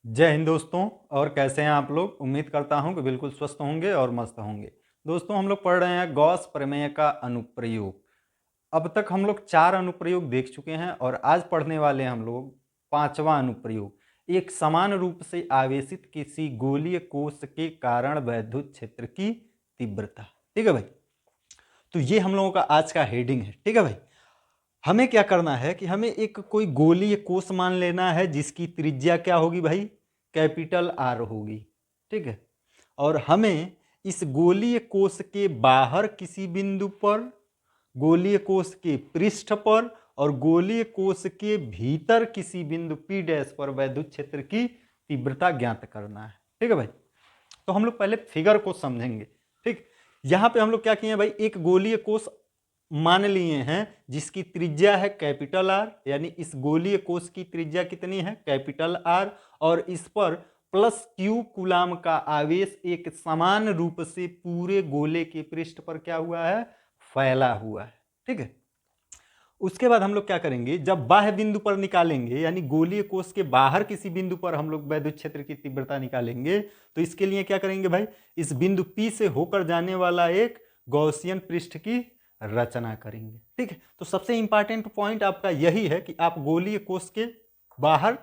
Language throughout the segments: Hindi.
जय हिंद दोस्तों। और कैसे हैं आप लोग। उम्मीद करता हूं कि बिल्कुल स्वस्थ होंगे और मस्त होंगे। दोस्तों, हम लोग पढ़ रहे हैं गॉस प्रमेय का अनुप्रयोग। अब तक हम लोग 4 अनुप्रयोग देख चुके हैं और आज पढ़ने वाले हैं हम लोग 5वां अनुप्रयोग। एक समान रूप से आवेशित किसी गोलीय कोश के कारण वैद्युत क्षेत्र की तीव्रता। ठीक है भाई, तो ये हम लोगों का आज का हेडिंग है। ठीक है भाई, हमें क्या करना है कि हमें एक कोई गोलीय कोश मान लेना है जिसकी त्रिज्या क्या होगी भाई, कैपिटल आर होगी। ठीक है, और हमें इस गोलीय कोश के बाहर किसी बिंदु पर, गोलीय कोश के पृष्ठ पर और गोलीय कोश के भीतर किसी बिंदु P डैश पर वैद्युत क्षेत्र की तीव्रता ज्ञात करना है। ठीक है भाई, तो हम लोग पहले फिगर को समझेंगे। ठीक, यहां पे हम लोग क्या किए हैं भाई, एक गोलीय कोश मान लिए हैं जिसकी त्रिज्या है कैपिटल आर, यानी इस गोलीय कोश की त्रिज्या कितनी है, कैपिटल आर, और इस पर प्लस क्यू कूलाम का आवेश एक समान रूप से पूरे गोले के पृष्ठ पर क्या हुआ है, फैला हुआ है। ठीक है, उसके बाद हम लोग क्या करेंगे, जब बाह्य बिंदु पर निकालेंगे, यानी गोलीय कोश के बाहर किसी बिंदु पर हम लोग वैद्युत क्षेत्र की तीव्रता निकालेंगे, तो इसके लिए क्या करेंगे भाई, इस बिंदु P से होकर जाने वाला एक गॉसियन पृष्ठ की रचना करेंगे। ठीक है, तो सबसे इंपॉर्टेंट पॉइंट आपका यही है कि आप गोलीय कोश के बाहर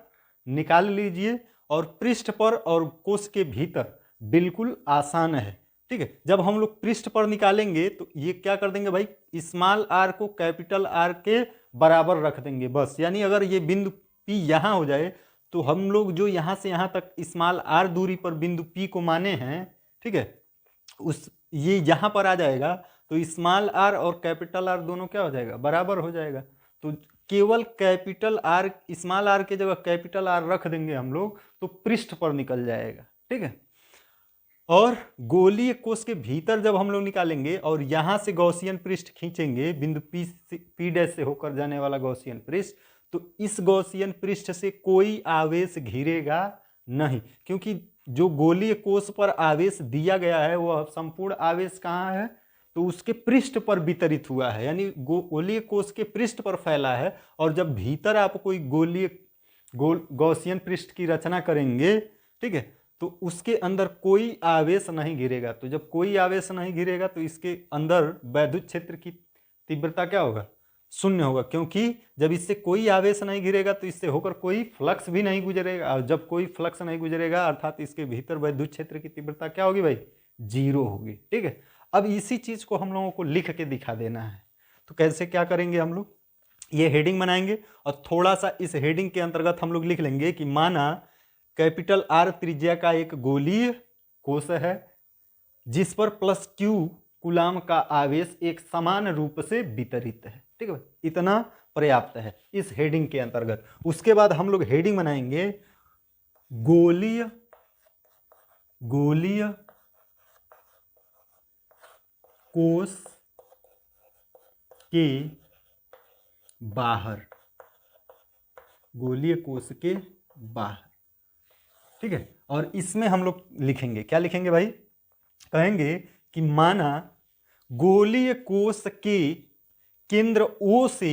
निकाल लीजिए और पृष्ठ पर और कोश के भीतर बिल्कुल आसान है। ठीक है, जब हम लोग पृष्ठ पर निकालेंगे तो ये क्या कर देंगे भाई, स्मॉल आर को कैपिटल आर के बराबर रख देंगे बस। यानी अगर ये बिंदु P यहाँ हो जाए तो हम लोग जो यहाँ से यहाँ तक स्मॉल आर दूरी पर बिंदु P को माने हैं, ठीक है, उस ये यहाँ पर आ जाएगा तो स्मॉल आर और कैपिटल आर दोनों क्या हो जाएगा, बराबर हो जाएगा। तो केवल कैपिटल आर, स्मॉल आर की जगह कैपिटल आर रख देंगे हम लोग तो पृष्ठ पर निकल जाएगा। ठीक है, और गोलीय कोश के भीतर जब हम लोग निकालेंगे और यहां से गॉसियन पृष्ठ खींचेंगे, बिंदु P डैश से होकर जाने वाला गॉसियन पृष्ठ, तो इस गॉसियन पृष्ठ से कोई आवेश घिरेगा नहीं, क्योंकि जो गोलीय कोश पर आवेश दिया गया है वह संपूर्ण आवेश कहाँ है, तो उसके पृष्ठ पर वितरित हुआ है, यानी गोलीय कोश के पृष्ठ पर फैला है। और जब भीतर आप कोई गॉसियन पृष्ठ की रचना करेंगे, ठीक है, तो उसके अंदर कोई आवेश नहीं गिरेगा। तो जब कोई आवेश नहीं गिरेगा तो इसके अंदर वैद्युत क्षेत्र की तीव्रता क्या होगा, शून्य होगा, क्योंकि जब इससे कोई आवेश नहीं गिरेगा तो इससे होकर कोई फ्लक्स भी नहीं गुजरेगा, और जब कोई फ्लक्स नहीं गुजरेगा अर्थात इसके भीतर वैद्युत क्षेत्र की तीव्रता क्या होगी भाई, 0 होगी। ठीक है, अब इसी चीज को हम लोगों को लिख के दिखा देना है। तो कैसे क्या करेंगे, हम लोग ये हेडिंग बनाएंगे और थोड़ा सा इस हेडिंग के अंतर्गत हम लोग लिख लेंगे कि माना कैपिटल आर त्रिज्या का एक गोलीय कोश है जिस पर प्लस क्यू कूलाम का आवेश एक समान रूप से वितरित है। ठीक है, इतना पर्याप्त है इस हेडिंग के अंतर्गत। उसके बाद हम लोग हेडिंग बनाएंगे गोलीय कोश के बाहर, गोलीय कोश के बाहर। ठीक है, और इसमें हम लोग लिखेंगे, क्या लिखेंगे भाई, कहेंगे कि माना गोलीय कोश के केंद्र O से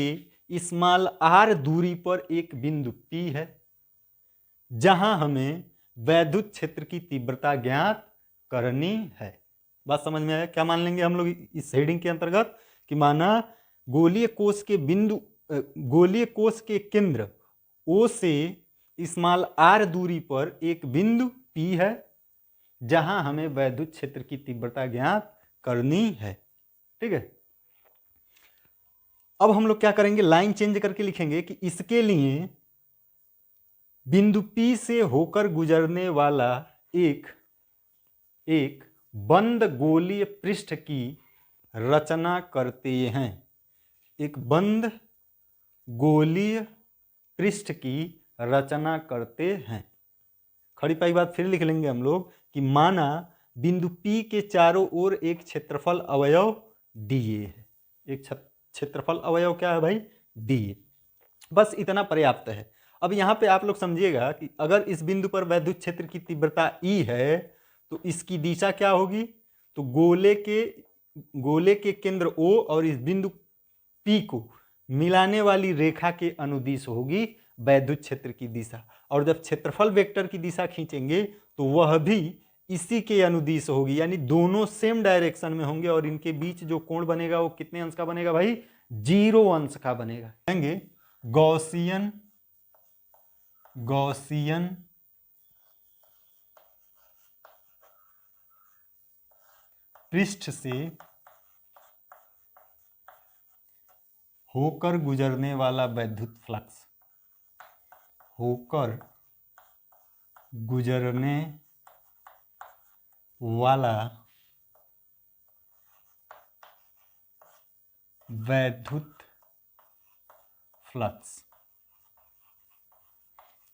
स्मॉल r दूरी पर एक बिंदु P है जहां हमें वैद्युत क्षेत्र की तीव्रता ज्ञात करनी है। बात समझ में आया, क्या मान लेंगे हम लोग इस हेडिंग के अंतर्गत कि माना गोलीय कोश के केंद्र O से स्मॉल r दूरी पर एक बिंदु P है जहां हमें वैद्युत क्षेत्र की तीव्रता ज्ञात करनी है। ठीक है, अब हम लोग क्या करेंगे, लाइन चेंज करके लिखेंगे कि इसके लिए बिंदु P से होकर गुजरने वाला एक बंद गोलीय पृष्ठ की रचना करते हैं, एक बंद गोलीय पृष्ठ की रचना करते हैं। खड़ी पाई बात फिर लिख लेंगे हम लोग कि माना बिंदु P के चारों ओर एक क्षेत्रफल अवयव DA है, एक क्षेत्रफल अवयव क्या है भाई, DA। बस इतना पर्याप्त है। अब यहाँ पे आप लोग समझिएगा कि अगर इस बिंदु पर वैद्युत क्षेत्र की तीव्रता E है तो इसकी दिशा क्या होगी, तो गोले के केंद्र O और इस बिंदु P को मिलाने वाली रेखा के अनुदिश होगी वैद्युत क्षेत्र की दिशा, और जब क्षेत्रफल वेक्टर की दिशा खींचेंगे तो वह भी इसी के अनुदिश होगी, यानी दोनों सेम डायरेक्शन में होंगे और इनके बीच जो कोण बनेगा वो कितने अंश का बनेगा भाई? 0 अंश का बनेगा। कहेंगे गॉसियन पृष्ठ से होकर गुजरने वाला वैद्युत फ्लक्स, होकर गुजरने वाला वैद्युत फ्लक्स,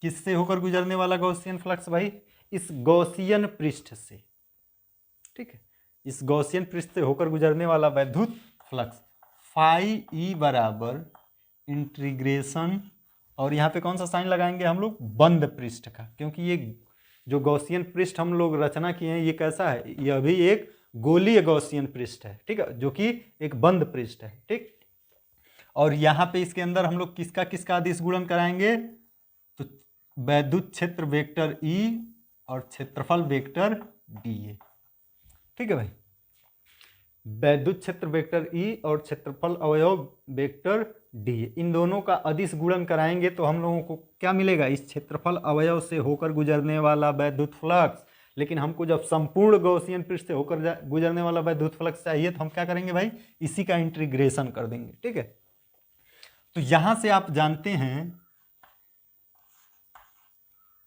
किससे होकर गुजरने वाला गॉसियन फ्लक्स भाई? इस गॉसियन पृष्ठ से, ठीक है, इस गॉसियन पृष्ठ से होकर गुजरने वाला वैद्युत फ्लक्स फाई ई बराबर इंटीग्रेशन, और यहाँ पे कौन सा साइन लगाएंगे हम लोग? बंद पृष्ठ का, क्योंकि ये जो गॉसियन पृष्ठ हम लोग रचना किए हैं ये कैसा है? यह भी एक गोलीय गॉसियन पृष्ठ है, ठीक है, जो कि एक बंद पृष्ठ है, ठीक। और यहाँ पे इसके अंदर हम लोग किसका किसका अदिश गुणन कराएंगे? तो वैद्युत क्षेत्र वेक्टर ई और क्षेत्रफल वेक्टर डी, ठीक है भाई। वैद्युत क्षेत्र वेक्टर ई और क्षेत्रफल अवयव वेक्टर डी, इन दोनों का अदिश गुणन कराएंगे तो हम लोगों को क्या मिलेगा? इस क्षेत्रफल अवयव से होकर गुजरने वाला वैद्युत फ्लक्स। लेकिन हमको जब संपूर्ण गॉसियन पृष्ठ से होकर गुजरने वाला वैद्युत फ्लक्स चाहिए तो हम क्या करेंगे भाई? इसी का इंटीग्रेशन कर देंगे, ठीक है। तो यहां से आप जानते हैं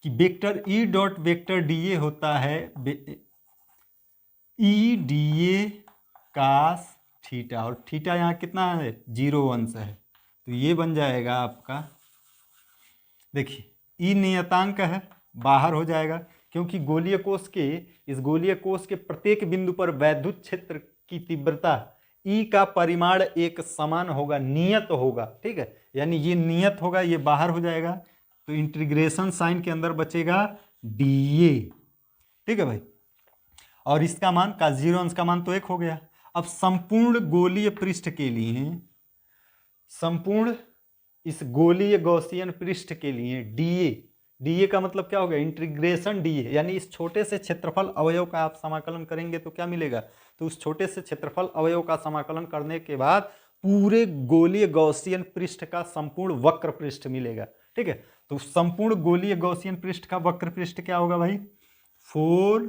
कि vector E dot vector D A होता है E D A cos theta, और थीटा यहाँ कितना है? 0 अंश है, तो ये बन जाएगा आपका, देखिए ई नियतांक है, बाहर हो जाएगा, क्योंकि गोलीय कोश के, इस गोलीय कोश के प्रत्येक बिंदु पर वैद्युत क्षेत्र की तीव्रता ई का परिमाण एक समान होगा, नियत होगा, ठीक है, यानी ये नियत होगा, ये बाहर हो जाएगा, तो इंटीग्रेशन साइन के अंदर बचेगा डीए, ठीक है भाई। और इसका मान का 0 अंश का मान तो 1 हो गया। अब संपूर्ण गोलीय पृष्ठ के लिए, संपूर्ण इस गोलीय गॉसियन पृष्ठ के लिए डीए का मतलब क्या होगा? इंटीग्रेशन डीए, यानी इस छोटे से क्षेत्रफल अवयव का आप समाकलन करेंगे तो क्या मिलेगा? तो उस छोटे से क्षेत्रफल अवयव का समाकलन करने के बाद पूरे गोलीय गॉसियन पृष्ठ का संपूर्ण वक्र पृष्ठ मिलेगा, ठीक है। तो संपूर्ण गोलीय गॉसियन पृष्ठ का वक्र पृष्ठ क्या होगा भाई? 4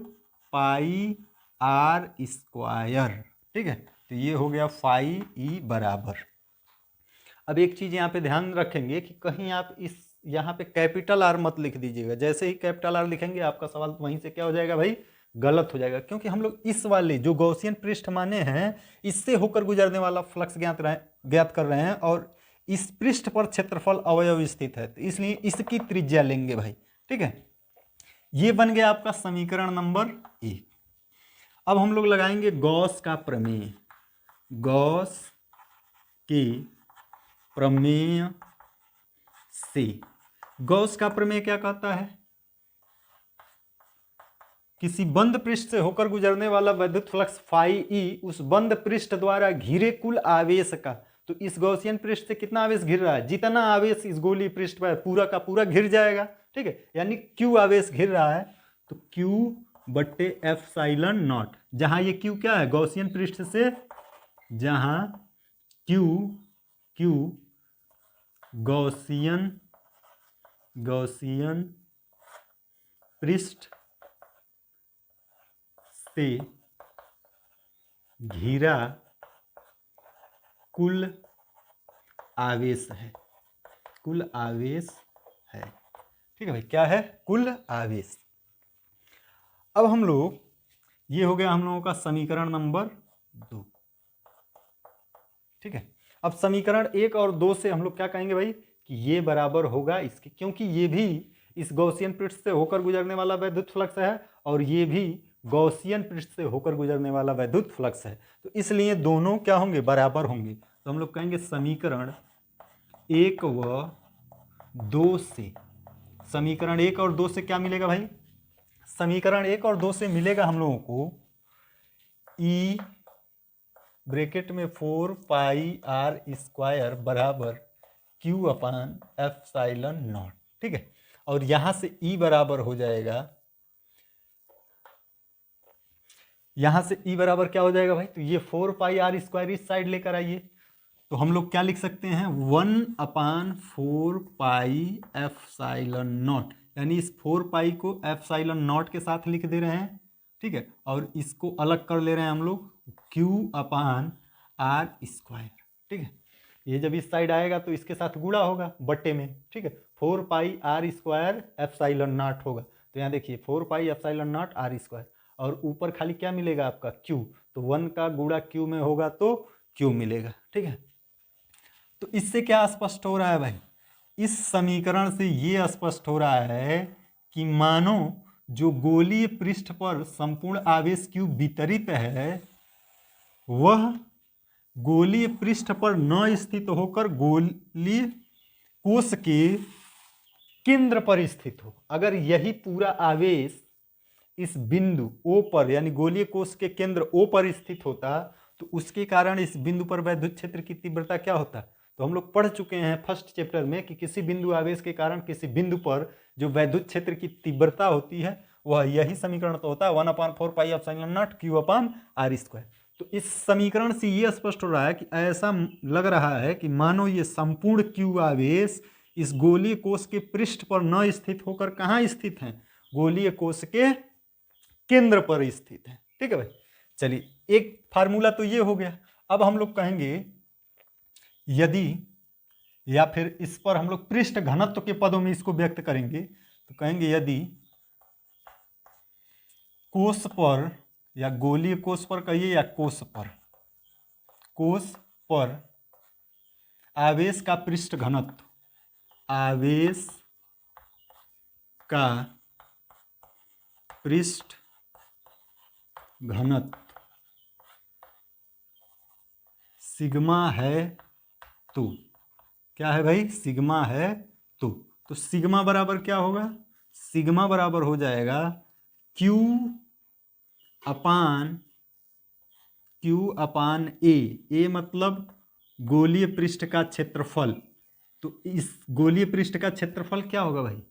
पाई आर स्क्वायर, ठीक है। तो ये हो गया फाई ई बराबर। अब एक चीज यहाँ पे ध्यान रखेंगे कि कहीं आप इस यहाँ पे कैपिटल आर मत लिख दीजिएगा, जैसे ही कैपिटल आर लिखेंगे आपका सवाल वहीं से क्या हो जाएगा भाई? गलत हो जाएगा, क्योंकि हम लोग इस वाले जो गॉसियन पृष्ठ माने हैं इससे होकर गुजरने वाला फ्लक्स ज्ञात कर रहे हैं, और इस पृष्ठ पर क्षेत्रफल अवयव स्थित है, तो इसलिए इसकी त्रिज्या लेंगे भाई, ठीक है। ये बन गया आपका समीकरण नंबर 1। अब हम लोग लगाएंगे गॉस का प्रमेय। गॉस के प्रमेय से, गॉस का प्रमेय क्या कहता है? किसी बंद पृष्ठ से होकर गुजरने वाला वैद्युत फ्लक्स फाई ई उस बंद पृष्ठ द्वारा घिरे कुल आवेश का, तो इस गॉसियन पृष्ठ से कितना आवेश घिर रहा है? जितना आवेश इस गोलीय पृष्ठ पर पूरा का पूरा घिर जाएगा, ठीक है, यानी क्यू आवेश घिर रहा है, तो क्यू बट्टे एप्सिलॉन नॉट, जहां ये क्यू क्या है? गॉसियन पृष्ठ से, जहां क्यू गॉसियन पृष्ठ से घिरा कुल आवेश है, कुल आवेश है, ठीक है भाई, क्या है? कुल आवेश। अब हम लोग, ये हो गया हम लोगों का समीकरण नंबर 2, ठीक है। अब समीकरण 1 और 2 से हम लोग क्या कहेंगे भाई? कि ये बराबर होगा इसके, क्योंकि ये भी इस गॉसियन पृष्ठ से होकर गुजरने वाला वैद्युत फ्लक्स है और ये भी गॉसियन पृष्ठ से होकर गुजरने वाला वैद्युत फ्लक्स है, तो इसलिए दोनों क्या होंगे? बराबर होंगे। तो हम लोग कहेंगे समीकरण 1 व 2 से, समीकरण 1 और 2 से क्या मिलेगा भाई? समीकरण 1 और 2 से मिलेगा हम लोगों को ई ब्रैकेट में 4 पाई आर स्क्वायर बराबर क्यू अपान एप्सिलॉन नॉट, ठीक है। और यहां से E बराबर हो जाएगा, यहां से E बराबर क्या हो जाएगा भाई, तो ये 4 पाई आर स्क्वायर इस साइड लेकर आइए, तो हम लोग क्या लिख सकते हैं 1/4 पाई एप्सिलॉन नॉट, यानी इस 4 पाई को एप्सिलॉन नॉट के साथ लिख दे रहे हैं, ठीक है। और इसको अलग कर ले रहे हैं हम लोग Q अपान आर स्क्वायर, ठीक है। ये जब इस साइड आएगा तो इसके साथ गुणा होगा बट्टे में, ठीक है। 4 pi r square epsilon naught होगा, तो यहाँ देखिए 4 pi epsilon naught r square, और ऊपर खाली क्या मिलेगा आपका Q, तो 1 का गुणा Q में होगा तो Q मिलेगा, ठीक है। तो इससे क्या स्पष्ट हो रहा है भाई, इस समीकरण से ये स्पष्ट हो रहा है कि मानो जो गोलीय पृष्ठ पर संपूर्ण आवेश Q वितरित है वह गोलीय पृष्ठ पर न स्थित होकर गोलीय कोश के केंद्र पर स्थित हो। अगर यही पूरा आवेश इस बिंदु O पर यानी गोलीय कोश के केंद्र O पर स्थित होता तो उसके कारण इस बिंदु पर वैद्युत क्षेत्र की तीव्रता क्या होता, तो हम लोग पढ़ चुके हैं फर्स्ट चैप्टर में कि किसी बिंदु आवेश के कारण किसी बिंदु पर जो वैद्युत क्षेत्र की तीव्रता होती है वह यही समीकरण तो होता है 1/4 pi epsilon naught Q upon r square. तो इस समीकरण से यह स्पष्ट हो रहा है कि ऐसा लग रहा है कि मानो ये संपूर्ण Q आवेश इस गोलीय कोश के पृष्ठ पर न स्थित होकर कहाँ स्थित है, गोलीय कोश के केंद्र पर स्थित है, ठीक है भाई। चलिए एक फार्मूला तो ये हो गया। अब हम लोग कहेंगे यदि, या फिर इस पर हम लोग पृष्ठ घनत्व के पदों में इसको व्यक्त करेंगे, तो कहेंगे यदि कोश पर या गोलीय कोश पर कहिए या कोश पर आवेश का पृष्ठ घनत्व, आवेश का पृष्ठ घनत्व सिग्मा है तो, क्या है भाई, सिग्मा है तो सिग्मा बराबर क्या होगा, सिग्मा बराबर हो जाएगा Q अपान ए मतलब गोलीय पृष्ठ का क्षेत्रफल। तो इस गोलीय पृष्ठ का क्षेत्रफल क्या होगा भाई,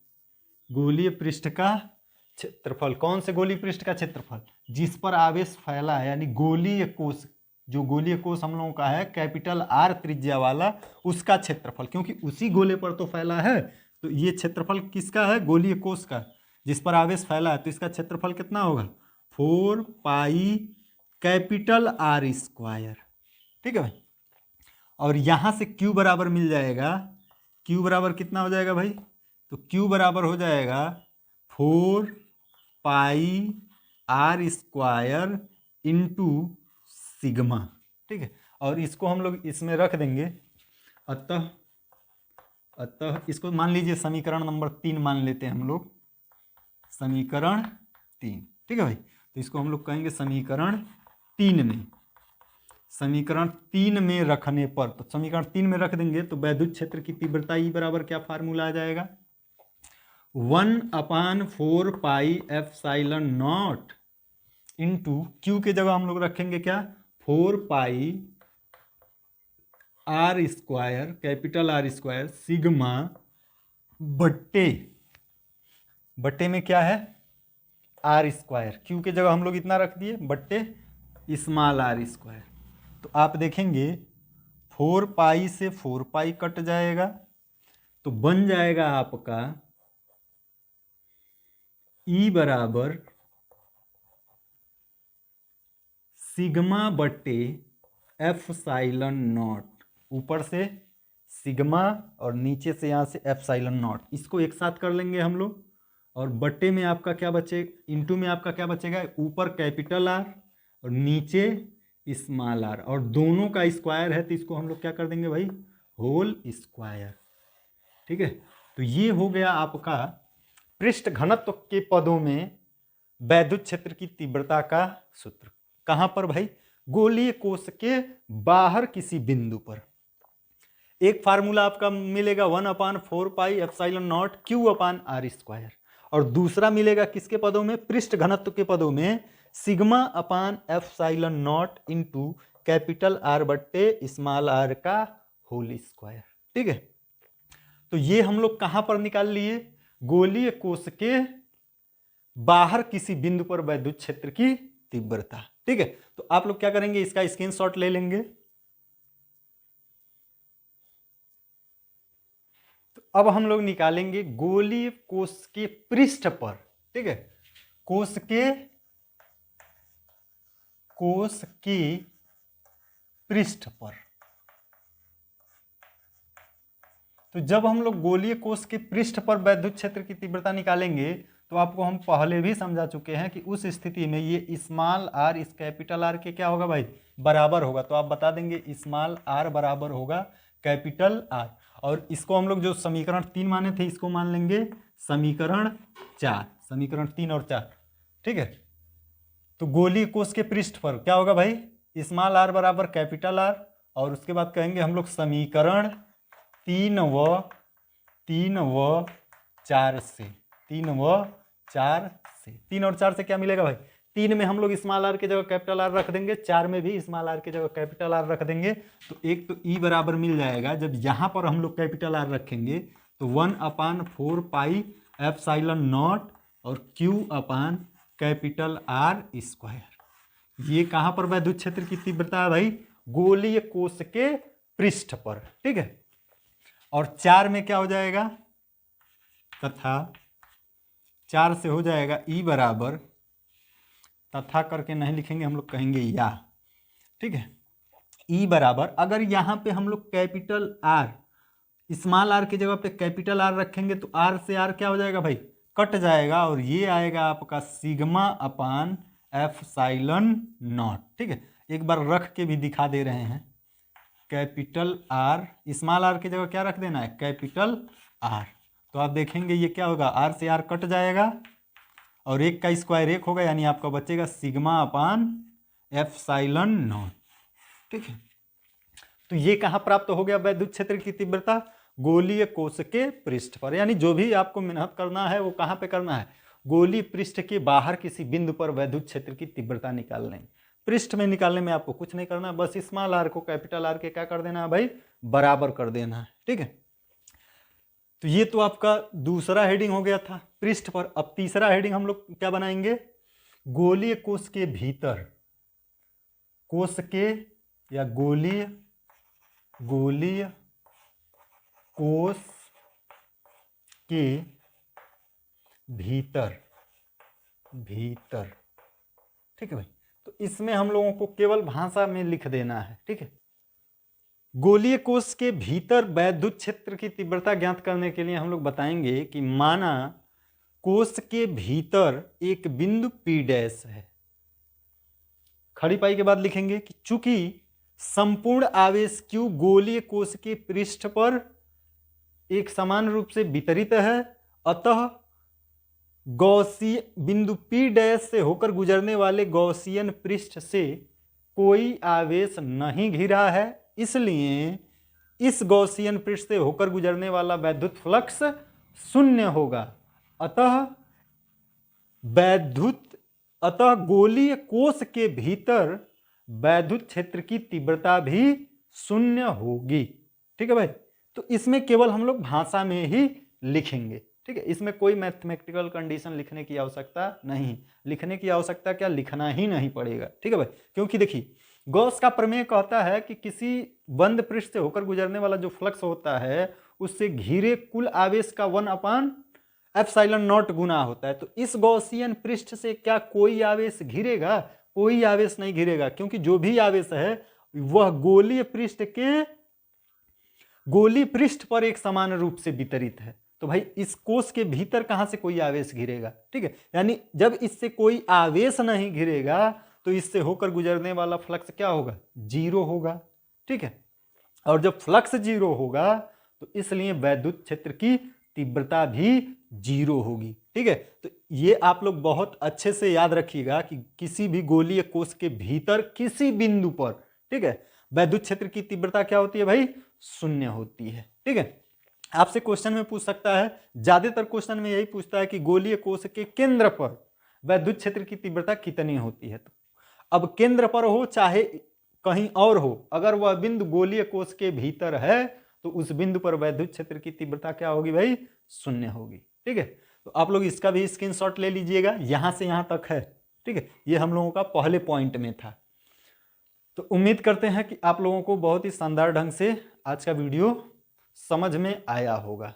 गोलीय पृष्ठ का क्षेत्रफल, कौन से गोलीय पृष्ठ का क्षेत्रफल, जिस पर आवेश फैला है, यानी गोलीय कोश, जो गोलीय कोश हम लोगों का है कैपिटल R त्रिज्या वाला, उसका क्षेत्रफल, क्योंकि उसी गोले पर तो फैला है, तो ये क्षेत्रफल किसका है, गोलीय कोश का, जिस पर आवेश फैला है, तो इसका क्षेत्रफल कितना होगा 4 पाई कैपिटल R स्क्वायर, ठीक है भाई। और यहां से Q बराबर मिल जाएगा, Q बराबर कितना हो जाएगा भाई, तो Q बराबर हो जाएगा 4 पाई R स्क्वायर इंटू सिग्मा, ठीक है। और इसको हम लोग इसमें रख देंगे, अतः इसको मान लीजिए समीकरण नंबर 3 मान लेते हैं हम लोग, समीकरण 3, ठीक है भाई। तो इसको हम लोग कहेंगे समीकरण 3 में, समीकरण 3 में रखने पर, तो समीकरण 3 में रख देंगे तो वैद्युत क्षेत्र की तीव्रता E बराबर क्या फार्मूला आ जाएगा 1/4 pi epsilon not into Q के जगह हम लोग रखेंगे क्या 4 पाई R square capital R square sigma बट्टे में क्या है R स्क्वायर, Q के जगह हम लोग इतना रख दिए बट्टे स्मॉल R स्क्वायर। तो आप देखेंगे 4 पाई से 4 पाई कट जाएगा तो बन जाएगा आपका E बराबर सिग्मा बट्टे एप्सिलॉन नॉट, ऊपर से सिग्मा और नीचे से यहाँ से एप्सिलॉन नॉट, इसको एक साथ कर लेंगे हम लोग, और बट्टे में आपका क्या बचे, इंटू में आपका क्या बचेगा, ऊपर कैपिटल R और नीचे स्मॉल r, और दोनों का स्क्वायर है तो इसको हम लोग क्या कर देंगे भाई होल स्क्वायर, ठीक है। तो ये हो गया आपका पृष्ठ घनत्व के पदों में वैद्युत क्षेत्र की तीव्रता का सूत्र। कहां पर भाई, गोलीय कोश के बाहर किसी बिंदु पर। एक फार्मूला आपका मिलेगा 1/4 पाई एप्सिलॉन नॉट Q अपान R स्क्वायर, और दूसरा मिलेगा किसके पदों में, पृष्ठ घनत्व के पदों में sigma upon epsilon not into capital R बट्टे स्मॉल r का होल स्क्वायर, ठीक है। तो ये हम लोग कहां पर निकाल लिए, गोलीय कोश के बाहर किसी बिंदु पर वैद्युत क्षेत्र की तीव्रता। ठीक है, तो आप लोग क्या करेंगे, इसका स्क्रीनशॉट ले लेंगे। तो अब हम लोग निकालेंगे गोलीय कोश के पृष्ठ पर, ठीक है, कोश के पृष्ठ पर। तो जब हम लोग गोलीय कोश के पृष्ठ पर वैद्युत क्षेत्र की तीव्रता निकालेंगे, तो आपको हम पहले भी समझा चुके हैं कि उस स्थिति में ये स्मॉल आर इस कैपिटल आर के क्या होगा भाई, बराबर होगा। तो आप बता देंगे स्मॉल आर बराबर होगा कैपिटल आर, और इसको हम लोग जो समीकरण 3 माने थे इसको मान लेंगे समीकरण 4, समीकरण 3 और 4। ठीक है, तो गोलीय कोश के पृष्ठ पर क्या होगा भाई, स्मॉल आर बराबर कैपिटल आर, और उसके बाद कहेंगे हम लोग समीकरण 3 व 4 से, 3 व 4 से, 3 और 4 से क्या मिलेगा भाई, 3 में हम लोग स्मॉल आर की जगह कैपिटल आर रख देंगे, 4 में भी स्मॉल आर की जगह कैपिटल आर रख देंगे। तो एक तो ई बराबर मिल जाएगा, जब यहाँ पर हम लोग कैपिटल आर रखेंगे तो 1/4 पाई एप्सिलॉन नॉट और क्यू अपान कैपिटल आर स्क्वायर। ये कहाँ पर वैद्युत क्षेत्र की तीव्रता है भाई, गोलीय कोश के पृष्ठ पर। ठीक है, और 4 में क्या हो जाएगा, तथा 4 से हो जाएगा ई बराबर, तथा करके नहीं लिखेंगे हम लोग, कहेंगे या। ठीक है, ई बराबर, अगर यहाँ पे हम लोग कैपिटल आर स्मॉल आर की जगह पे कैपिटल आर रखेंगे तो आर से आर क्या हो जाएगा भाई, कट जाएगा, और ये आएगा आपका सिग्मा अपान एप्सिलॉन नॉट। ठीक है, एक बार रख के भी दिखा दे रहे हैं, कैपिटल आर स्मॉल आर की जगह क्या रख देना है, कैपिटल आर। तो आप देखेंगे ये क्या होगा, आर से आर कट जाएगा और 1 का स्क्वायर 1 होगा, यानी आपका बचेगा सिग्मा अपान एप्सिलॉन नॉट। ठीक है, तो ये कहाँ प्राप्त हो गया वैद्युत क्षेत्र की तीव्रता, गोलीय कोश के पृष्ठ पर। यानी जो भी आपको मेहनत करना है वो कहाँ पे करना है, गोलीय पृष्ठ के बाहर किसी बिंदु पर वैद्युत क्षेत्र की तीव्रता निकालने। पृष्ठ में निकालने में आपको कुछ नहीं करना, बस स्मॉल आर को कैपिटल आर के क्या कर देना है भाई, बराबर कर देना है। ठीक है, तो ये तो आपका दूसरा हेडिंग हो गया था पृष्ठ पर। अब तीसरा हेडिंग हम लोग क्या बनाएंगे, गोलीय कोश के भीतर, कोश के या गोलीय कोश के भीतर। ठीक है भाई, तो इसमें हम लोगों को केवल भाषा में लिख देना है। ठीक है, गोलीय कोश के भीतर वैद्युत क्षेत्र की तीव्रता ज्ञात करने के लिए हम लोग बताएंगे कि माना कोश के भीतर एक बिंदु P डैश है, खड़ी पाई के बाद लिखेंगे कि चूंकि संपूर्ण आवेश Q गोलीय कोश के पृष्ठ पर एक समान रूप से वितरित है, अतः गॉसियन बिंदु P डैश से होकर गुजरने वाले गॉसियन पृष्ठ से कोई आवेश नहीं घिरा है, इसलिए इस गॉसियन पृष्ठ से होकर गुजरने वाला वैद्युत फ्लक्स शून्य होगा। अतः गोलीय कोश के भीतर वैद्युत क्षेत्र की तीव्रता भी शून्य होगी। ठीक है भाई, तो इसमें केवल हम लोग भाषा में ही लिखेंगे। ठीक है, इसमें कोई मैथमेटिकल कंडीशन लिखने की आवश्यकता नहीं, लिखने की आवश्यकता क्या, लिखना ही नहीं पड़ेगा। ठीक है भाई, क्योंकि देखिए गॉस का प्रमेय कहता है कि किसी बंद पृष्ठ से होकर गुजरने वाला जो फ्लक्स होता है उससे घिरे कुल आवेश का 1/एप्सिलॉन नॉट गुना होता है। तो इस गॉसियन पृष्ठ से क्या कोई आवेश घिरेगा, कोई आवेश नहीं घिरेगा, क्योंकि जो भी आवेश है वह गोलीय पृष्ठ पर एक समान रूप से वितरित है। तो भाई इस कोश के भीतर कहां से कोई आवेश घिरेगा। ठीक है, यानी जब इससे कोई आवेश नहीं घिरेगा तो इससे होकर गुजरने वाला फ्लक्स क्या होगा, जीरो होगा। ठीक है, और जब फ्लक्स जीरो होगा तो इसलिए वैद्युत क्षेत्र की तीव्रता भी जीरो होगी। ठीक है, तो ये आप लोग बहुत अच्छे से याद रखिएगा कि किसी भी गोलीय कोश के भीतर किसी बिंदु पर, ठीक है, वैद्युत क्षेत्र की तीव्रता क्या होती है भाई, शून्य होती है। ठीक है, आपसे क्वेश्चन में पूछ सकता है, ज्यादातर क्वेश्चन में यही पूछता है कि गोलीय कोश के केंद्र पर वैद्युत क्षेत्र की तीव्रता कितनी होती है। तो अब केंद्र पर हो चाहे कहीं और हो, अगर वह बिंदु गोलीय कोश के भीतर है तो उस बिंदु पर वैद्युत क्षेत्र की तीव्रता क्या होगी भाई, 0 होगी। ठीक है, तो आप लोग इसका भी स्क्रीनशॉट ले लीजिएगा, यहां से यहां तक है। ठीक है, ये हम लोगों का पहले पॉइंट में था। तो उम्मीद करते हैं कि आप लोगों को बहुत ही शानदार ढंग से आज का वीडियो समझ में आया होगा।